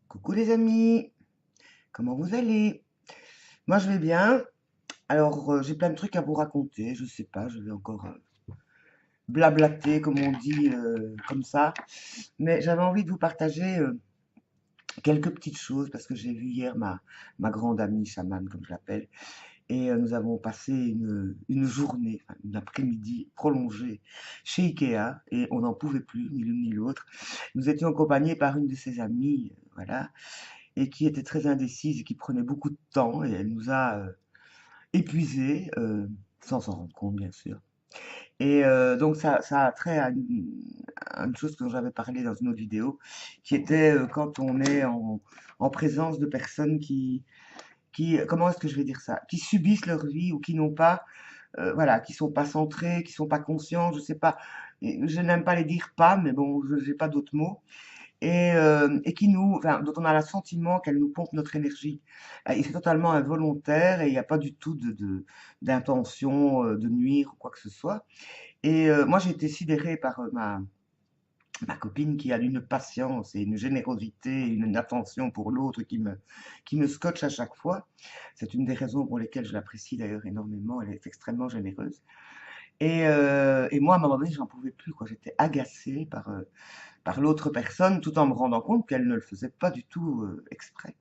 Coucou les amis, comment vous allez? Moi je vais bien. Alors j'ai plein de trucs à vous raconter, je sais pas, je vais encore blablater comme on dit comme ça. Mais j'avais envie de vous partager quelques petites choses parce que j'ai vu hier ma grande amie chamane comme je l'appelle. Et nous avons passé une journée, enfin, une après-midi prolongée chez Ikea et on n'en pouvait plus, ni l'une ni l'autre. Nous étions accompagnés par une de ses amies, voilà, et qui était très indécise et qui prenait beaucoup de temps et elle nous a épuisés, sans s'en rendre compte bien sûr. Et donc ça a trait à une chose dont j'avais parlé dans une autre vidéo, qui était quand on est en présence de personnes comment est-ce que je vais dire ça, qui subissent leur vie ou qui n'ont pas, voilà, qui sont pas centrés, qui sont pas conscients, je sais pas, je n'aime pas les dire pas, mais bon, je n'ai pas d'autres mots et qui enfin, dont on a le sentiment qu'elle nous pompe notre énergie. Et c'est totalement involontaire et il n'y a pas du tout d'intention de nuire ou quoi que ce soit. Et moi, j'ai été sidérée par ma copine qui a une patience et une générosité, une attention pour l'autre qui me scotche à chaque fois. C'est une des raisons pour lesquelles je l'apprécie d'ailleurs énormément. Elle est extrêmement généreuse. Et moi, à un moment donné, j'en pouvais plus, quoi. J'étais agacée par l'autre personne, tout en me rendant compte qu'elle ne le faisait pas du tout exprès.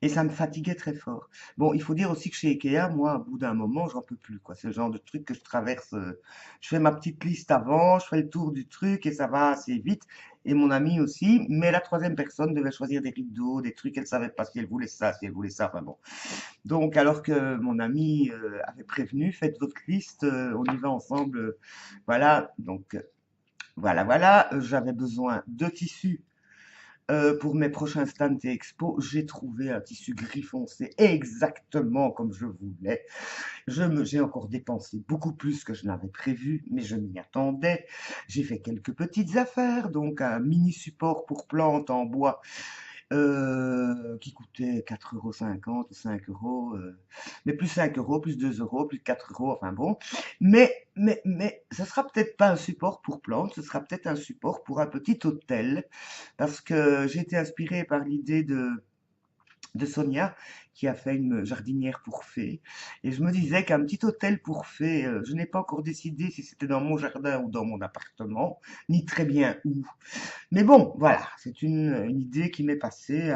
Et ça me fatiguait très fort. Bon, il faut dire aussi que chez Ikea, moi, au bout d'un moment, j'en peux plus, quoi. C'est le genre de truc que je traverse. Je fais ma petite liste avant, je fais le tour du truc et ça va assez vite. Et mon ami aussi. Mais la troisième personne devait choisir des rideaux, des trucs, elle savait pas si elle voulait ça, si elle voulait ça. Enfin bon. Donc, alors que mon ami avait prévenu, faites votre liste, on y va ensemble. Voilà. Donc, voilà. J'avais besoin de tissus pour mes prochains stands et expos, j'ai trouvé un tissu gris foncé exactement comme je voulais. J'ai encore dépensé beaucoup plus que je n'avais prévu, mais je m'y attendais. J'ai fait quelques petites affaires, donc un mini support pour plantes en bois qui coûtait 4,50 € ou 5 €, mais plus 5 €, plus 2 €, plus 4 €, enfin bon. Mais ce sera peut-être pas un support pour plantes, ce sera peut-être un support pour un petit hôtel, parce que j'ai été inspirée par l'idée de Sonia, qui a fait une jardinière pour fées. Et je me disais qu'un petit hôtel pour fées, je n'ai pas encore décidé si c'était dans mon jardin ou dans mon appartement, ni très bien où. Mais bon, voilà, c'est une idée qui m'est passée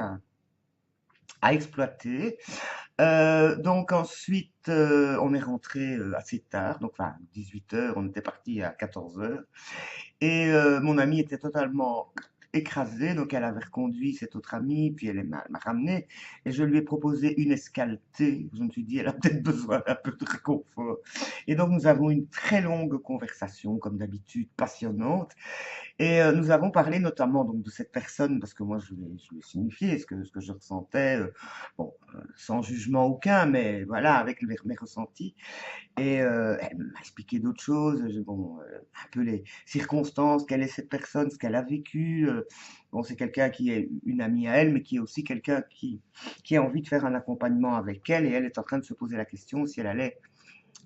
à exploiter. Donc ensuite, on est rentré assez tard, donc enfin 18 h, on était parti à 14 h. Et mon amie était totalement écrasée, donc elle avait reconduit cette autre amie, puis elle m'a ramené, et je lui ai proposé une escaleté. Je me suis dit, elle a peut-être besoin d'un peu de réconfort. Et donc nous avons une très longue conversation, comme d'habitude, passionnante, et nous avons parlé notamment donc de cette personne, parce que moi je lui ai signifié ce que je ressentais, bon, sans jugement aucun, mais voilà, avec mes ressentis. Et elle m'a expliqué d'autres choses, bon, un peu les circonstances, quelle est cette personne, ce qu'elle a vécu. Bon, c'est quelqu'un qui est une amie à elle, mais qui est aussi quelqu'un qui a envie de faire un accompagnement avec elle, et elle est en train de se poser la question si elle allait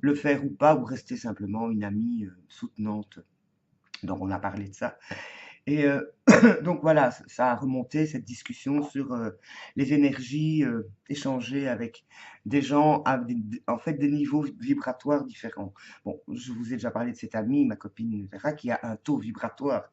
le faire ou pas, ou rester simplement une amie soutenante. Donc on a parlé de ça. Et donc voilà, ça a remonté cette discussion sur les énergies échangées avec des gens à en fait des niveaux vibratoires différents. Bon, je vous ai déjà parlé de cette amie, ma copine Vera, qui a un taux vibratoire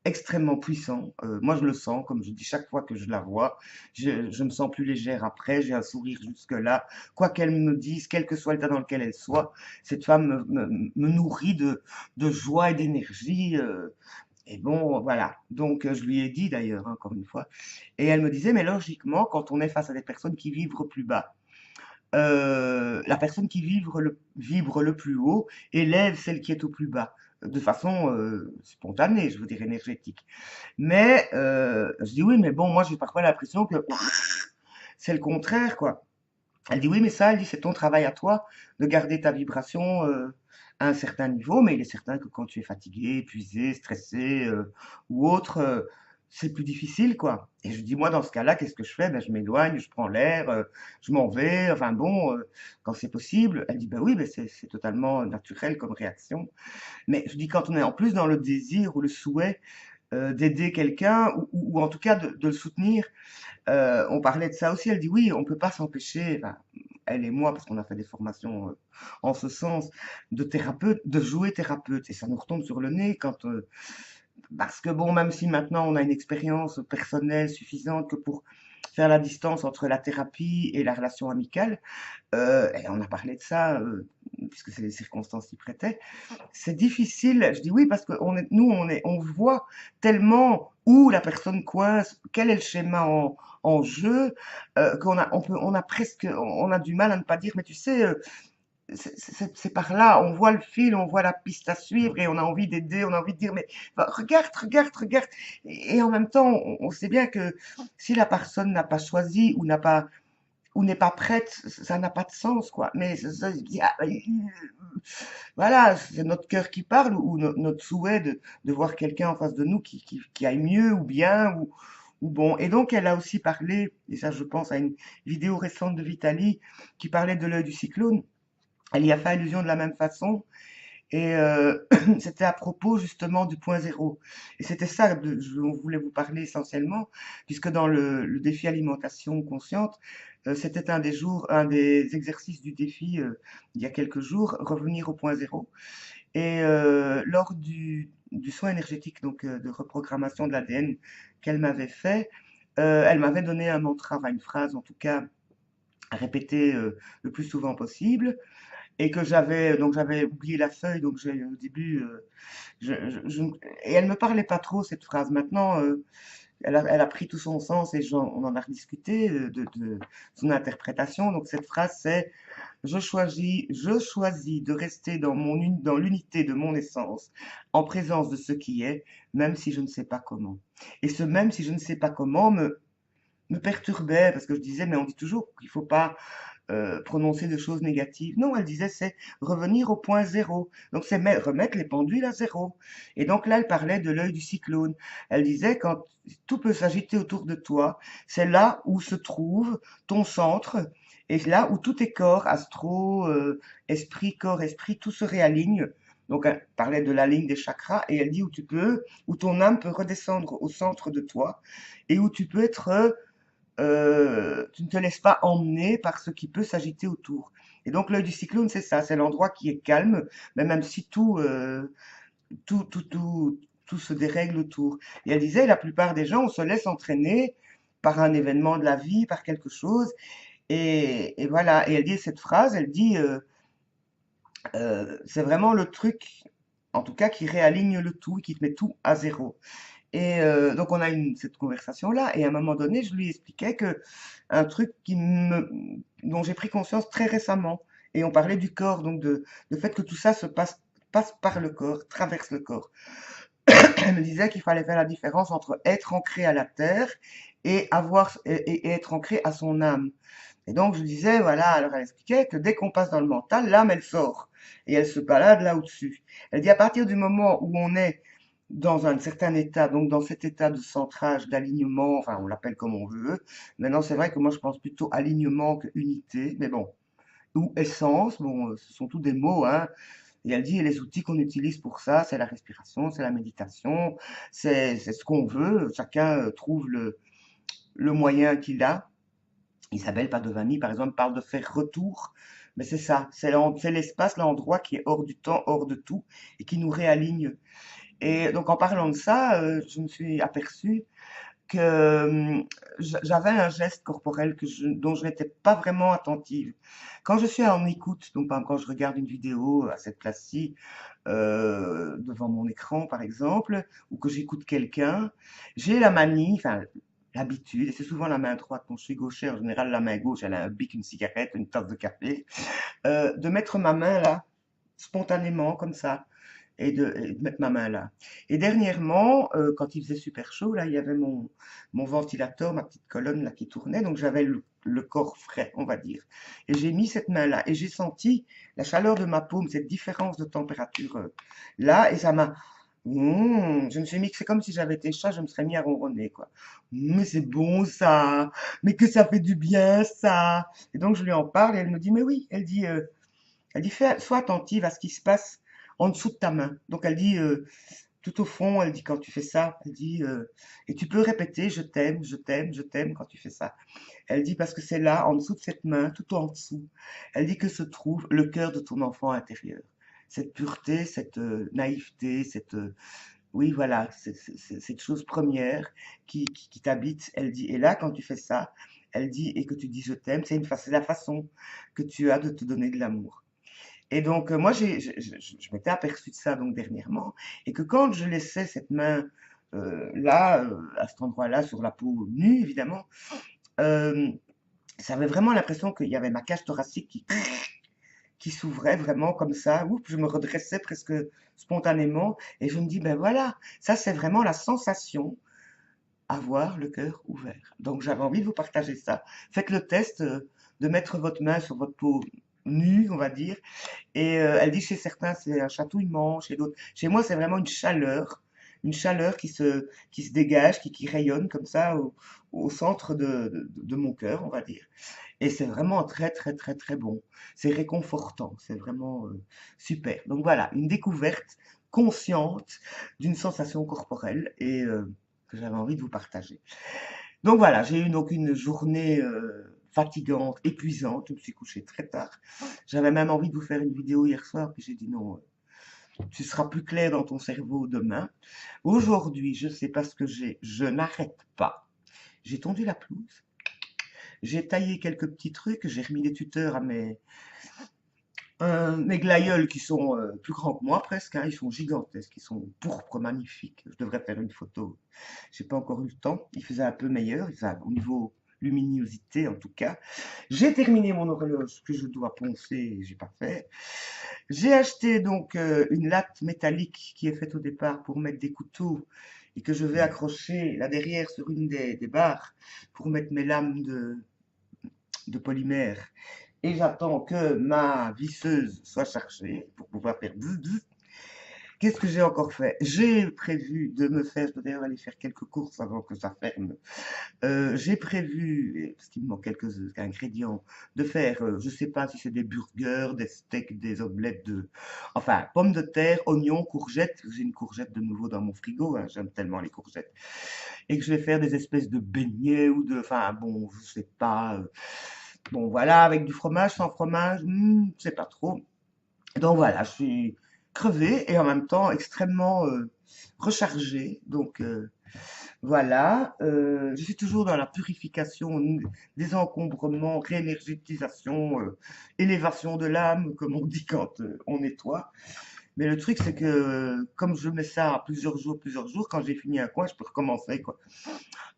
extrêmement puissant. Moi, je le sens, comme je dis chaque fois que je la vois, je me sens plus légère après, j'ai un sourire jusque-là. Quoi qu'elle me dise, quel que soit l'état dans lequel elle soit, cette femme me nourrit de joie et d'énergie. Et bon, voilà. Donc, je lui ai dit d'ailleurs, hein, encore une fois. Et elle me disait, mais logiquement, quand on est face à des personnes qui vibrent plus bas, la personne qui vibre le plus haut élève celle qui est au plus bas, de façon spontanée, je veux dire énergétique. Mais je dis oui, mais bon, moi j'ai parfois l'impression que c'est le contraire, quoi. Elle dit oui, mais ça, elle dit c'est ton travail à toi de garder ta vibration à un certain niveau, mais il est certain que quand tu es fatigué, épuisé, stressé ou autre, c'est plus difficile, quoi. Et je dis moi dans ce cas-là, qu'est-ce que je fais? Ben je m'éloigne, je prends l'air, je m'en vais, enfin bon, quand c'est possible. Elle dit ben oui, ben c'est totalement naturel comme réaction. Mais je dis quand on est en plus dans le désir ou le souhait d'aider quelqu'un ou en tout cas de le soutenir. On parlait de ça aussi. Elle dit oui, on peut pas s'empêcher, enfin, elle et moi, parce qu'on a fait des formations en ce sens, de thérapeute, de jouer thérapeute. Et ça nous retombe sur le nez quand, parce que bon, même si maintenant on a une expérience personnelle suffisante que pour faire la distance entre la thérapie et la relation amicale, et on a parlé de ça, puisque c'est les circonstances qui prêtaient, c'est difficile. Je dis oui parce que nous, on voit tellement où la personne coince, quel est le schéma en jeu, on a presque, on a du mal à ne pas dire, mais tu sais, c'est par là, on voit le fil, on voit la piste à suivre et on a envie d'aider, on a envie de dire, mais enfin, regarde, regarde, regarde. Et en même temps, on sait bien que si la personne n'a pas choisi ou n'est pas prête, ça n'a pas de sens, quoi. Mais voilà, c'est notre cœur qui parle ou notre souhait de voir quelqu'un en face de nous qui aille mieux ou bien ou bon. Et donc, elle a aussi parlé, et ça, je pense à une vidéo récente de Vitali qui parlait de l'œil du cyclone. Elle y a fait allusion de la même façon. Et c'était à propos justement du point zéro. Et c'était ça dont je voulais vous parler essentiellement, puisque dans le défi alimentation consciente, c'était un des jours, un des exercices du défi il y a quelques jours, revenir au point zéro. Et lors du soin énergétique, donc de reprogrammation de l'ADN qu'elle m'avait fait, elle m'avait donné un mantra, enfin une phrase en tout cas, à répéter le plus souvent possible et que j'avais oublié la feuille donc j'ai au début et elle me parlait pas trop cette phrase maintenant elle a pris tout son sens et on en a rediscuté de son interprétation donc cette phrase c'est je choisis de rester dans l'unité de mon essence en présence de ce qui est même si je ne sais pas comment et ce même si je ne sais pas comment me perturbait parce que je disais mais on dit toujours qu'il faut pas prononcer de choses négatives. Non, elle disait c'est revenir au point zéro. Donc c'est remettre les pendules à zéro. Et donc là, elle parlait de l'œil du cyclone. Elle disait quand tout peut s'agiter autour de toi, c'est là où se trouve ton centre. Et là où tous tes corps, astro, esprit, corps, esprit, tout se réaligne. Donc elle parlait de la ligne des chakras et elle dit où ton âme peut redescendre au centre de toi et où tu peux être tu ne te laisses pas emmener par ce qui peut s'agiter autour. Et donc l'œil du cyclone, c'est ça, c'est l'endroit qui est calme, mais même si tout se dérègle autour. Et elle disait, la plupart des gens, on se laisse entraîner par un événement de la vie, par quelque chose. Et voilà, et elle dit cette phrase, elle dit, c'est vraiment le truc, en tout cas, qui réaligne le tout, qui te met tout à zéro. Et donc on a eu cette conversation-là, et à un moment donné, je lui expliquais que un truc dont j'ai pris conscience très récemment, et on parlait du corps, donc le fait que tout ça passe par le corps, traverse le corps. Elle me disait qu'il fallait faire la différence entre être ancré à la terre et être ancré à son âme. Et donc je disais, voilà, alors elle expliquait que dès qu'on passe dans le mental, l'âme elle sort et elle se balade là au-dessus. Elle dit à partir du moment où on est dans un certain état, donc dans cet état de centrage, d'alignement, enfin on l'appelle comme on veut. Maintenant c'est vrai que moi je pense plutôt alignement que unité, mais bon, ou essence, bon, ce sont tous des mots, hein. Et elle dit, et les outils qu'on utilise pour ça, c'est la respiration, c'est la méditation, c'est ce qu'on veut. Chacun trouve le moyen qu'il a. Isabelle Padovani, par exemple, parle de faire retour. Mais c'est ça, c'est l'espace, l'endroit qui est hors du temps, hors de tout, et qui nous réaligne. Et donc en parlant de ça, je me suis aperçue que j'avais un geste corporel dont je n'étais pas vraiment attentive. Quand je suis en écoute, donc par exemple, quand je regarde une vidéo à cette place-ci, devant mon écran par exemple, ou que j'écoute quelqu'un, j'ai la manie, enfin l'habitude, et c'est souvent la main droite, quand je suis gaucher, en général la main gauche, elle a un bic, une cigarette, une tasse de café, de mettre ma main là, spontanément, comme ça et de mettre ma main là. Et dernièrement, quand il faisait super chaud, là, il y avait mon ventilateur, ma petite colonne là qui tournait, donc j'avais le corps frais, on va dire. Et j'ai mis cette main-là et j'ai senti la chaleur de ma paume, cette différence de température là, et ça m'a. Je me suis mis que c'est comme si j'avais été chat, je me serais mis à ronronner, quoi. Mais c'est bon ça, mais que ça fait du bien ça. Et donc je lui en parle et elle me dit, mais oui, elle dit, sois attentive à ce qui se passe en dessous de ta main. Donc elle dit, tout au fond, elle dit quand tu fais ça, elle dit, et tu peux répéter, je t'aime, je t'aime, je t'aime quand tu fais ça. Elle dit parce que c'est là, en dessous de cette main, tout en dessous, elle dit que se trouve le cœur de ton enfant intérieur. Cette pureté, cette naïveté, cette, oui, voilà, cette chose première qui t'habite, elle dit, et là, quand tu fais ça, elle dit, et que tu dis je t'aime, c'est la façon que tu as de te donner de l'amour. Et donc, moi, je m'étais aperçue de ça donc dernièrement, et que quand je laissais cette main là, à cet endroit-là, sur la peau nue, évidemment, euh, j'avais vraiment l'impression qu'il y avait ma cage thoracique qui s'ouvrait vraiment comme ça. Oups, je me redressais presque spontanément, et je me dis, ben voilà, ça c'est vraiment la sensation avoir le cœur ouvert. Donc j'avais envie de vous partager ça. Faites le test de mettre votre main sur votre peau nue, on va dire, et elle dit chez certains c'est un chatouillement, chez d'autres. Chez moi c'est vraiment une chaleur qui se dégage, qui rayonne comme ça au centre de mon cœur, on va dire. Et c'est vraiment très très très très bon. C'est réconfortant, c'est vraiment super. Donc voilà, une découverte consciente d'une sensation corporelle et que j'avais envie de vous partager. Donc voilà, j'ai eu donc une journée fatigante, épuisante. Je me suis couchée très tard. J'avais même envie de vous faire une vidéo hier soir, puis j'ai dit non, tu seras plus clair dans ton cerveau demain. Aujourd'hui, je sais pas ce que j'ai, je n'arrête pas. J'ai tondu la pelouse, j'ai taillé quelques petits trucs, j'ai remis des tuteurs à mes glaïeuls qui sont plus grands que moi presque, hein, ils sont gigantesques, ils sont pourpres, magnifiques. Je devrais faire une photo. J'ai pas encore eu le temps. Il faisait un peu meilleur, au niveau luminosité en tout cas. J'ai terminé mon horloge que je dois poncer, j'ai pas fait. J'ai acheté donc une latte métallique qui est faite au départ pour mettre des couteaux et que je vais accrocher là derrière sur une des barres pour mettre mes lames de polymère. Et j'attends que ma visseuse soit chargée pour pouvoir faire bzz, bzz. Qu'est-ce que j'ai encore fait? J'ai prévu de me faire, je dois d'ailleurs aller faire quelques courses avant que ça ferme. J'ai prévu, parce qu'il me manque quelques ingrédients, de faire, je sais pas si c'est des burgers, des steaks, des omelettes de, enfin, pommes de terre, oignons, courgettes. J'ai une courgette de nouveau dans mon frigo, hein, j'aime tellement les courgettes. Et que je vais faire des espèces de beignets ou de, enfin, bon, je sais pas. Bon, voilà, avec du fromage, sans fromage, je sais pas trop. Donc voilà, je suis crevée et en même temps extrêmement rechargée. Donc voilà, je suis toujours dans la purification, désencombrement, réénergétisation, élévation de l'âme, comme on dit quand on nettoie. Mais le truc, c'est que comme je mets ça à plusieurs jours, quand j'ai fini un coin, je peux recommencer, quoi.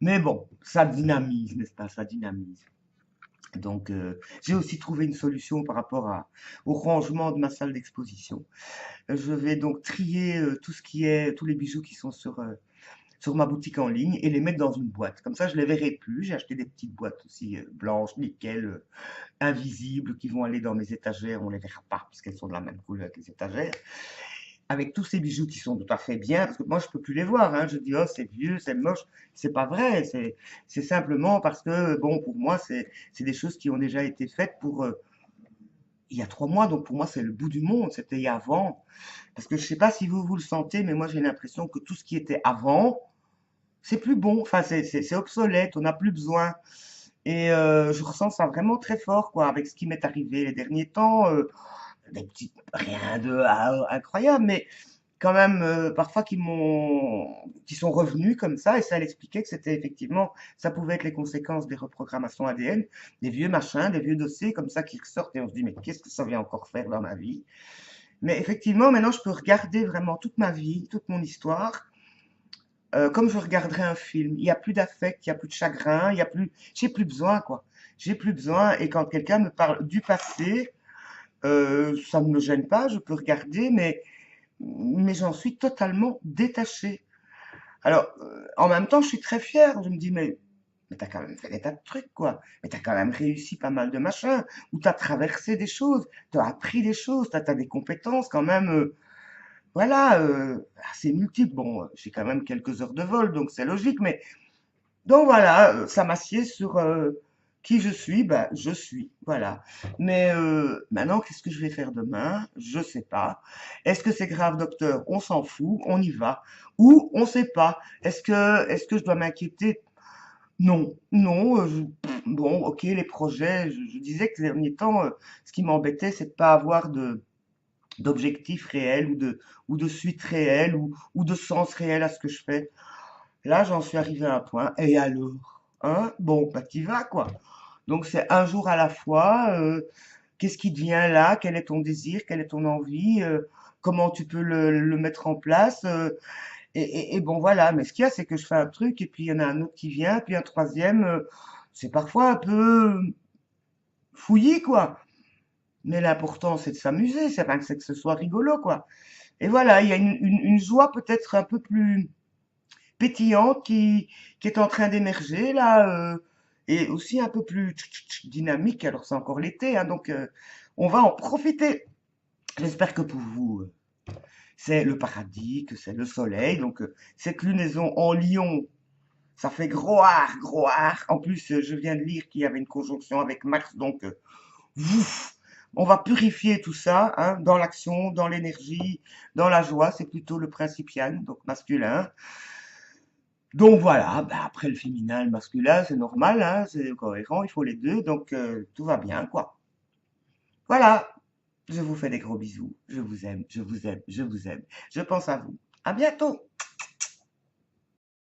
Mais bon, ça dynamise, n'est-ce pas? Ça dynamise. Donc, j'ai aussi trouvé une solution par rapport au rangement de ma salle d'exposition. Je vais donc trier tout ce qui est, tous les bijoux qui sont sur ma boutique en ligne et les mettre dans une boîte. Comme ça, je les verrai plus. J'ai acheté des petites boîtes aussi blanches, nickel, invisibles, qui vont aller dans mes étagères. On les verra pas puisqu'elles sont de la même couleur que les étagères. Avec tous ces bijoux qui sont tout à fait bien, parce que moi je peux plus les voir, hein. Je dis oh c'est vieux, c'est moche, c'est pas vrai, c'est simplement parce que bon pour moi c'est des choses qui ont déjà été faites pour il y a 3 mois, donc pour moi c'est le bout du monde, c'était il y a avant, parce que je sais pas si vous le sentez, mais moi j'ai l'impression que tout ce qui était avant c'est plus bon, enfin c'est obsolète, on n'a plus besoin. Et je ressens ça vraiment très fort quoi avec ce qui m'est arrivé les derniers temps. Des petites, rien de incroyable, mais quand même parfois qui sont revenus comme ça, et ça elle expliquait que c'était effectivement, ça pouvait être les conséquences des reprogrammations ADN, des vieux machins, des vieux dossiers comme ça qui ressortent, et on se dit mais qu'est-ce que ça vient encore faire dans ma vie? Mais effectivement, maintenant je peux regarder vraiment toute ma vie, toute mon histoire, comme je regarderais un film. Il y a plus d'affect, il y a plus de chagrin, il y a plus, j'ai plus besoin quoi. J'ai plus besoin, et quand quelqu'un me parle du passé, ça ne me gêne pas, je peux regarder, mais j'en suis totalement détachée. Alors, en même temps, je suis très fière. Je me dis, mais t'as quand même fait des tas de trucs, quoi. Mais t'as quand même réussi pas mal de machins, ou t'as traversé des choses, t'as appris des choses, t'as des compétences quand même, voilà, assez multiples. Bon, j'ai quand même quelques heures de vol, donc c'est logique, mais donc voilà, ça m'assied Qui je suis, bah, je suis, voilà. Mais maintenant, qu'est-ce que je vais faire demain? Je sais pas. Est-ce que c'est grave, docteur? On s'en fout, on y va. Ou on sait pas. Est-ce que je dois m'inquiéter? Non, non. Bon, ok, les projets. Je disais que ces derniers temps, ce qui m'embêtait, c'est de pas avoir d'objectif réel ou de suite réelle ou de sens réel à ce que je fais. Là, j'en suis arrivé à un point. Et alors? Hein? Bon, bah, t'y vas, quoi. Donc c'est un jour à la fois. Qu'est-ce qui te vient là? Quel est ton désir? Quelle est ton envie? Comment tu peux le mettre en place? Et bon voilà. Mais ce qu'il y a, c'est que je fais un truc et puis il y en a un autre qui vient, puis un troisième. C'est parfois un peu fouillis, quoi. Mais l'important, c'est de s'amuser. C'est que ce soit rigolo, quoi. Et voilà, il y a une joie peut-être un peu plus pétillante qui est en train d'émerger là, et aussi un peu plus dynamique. Alors c'est encore l'été, hein, donc on va en profiter. J'espère que pour vous, c'est le paradis, que c'est le soleil. Donc cette lunaison en Lion, ça fait gros art, gros art. En plus, je viens de lire qu'il y avait une conjonction avec Mars, donc ouf, on va purifier tout ça, hein, dans l'action, dans l'énergie, dans la joie. C'est plutôt le principial, donc masculin. Donc voilà, bah après le féminin, le masculin, c'est normal, hein, c'est cohérent, il faut les deux, donc tout va bien, quoi. Voilà, je vous fais des gros bisous, je vous aime, je vous aime, je vous aime, je pense à vous. À bientôt!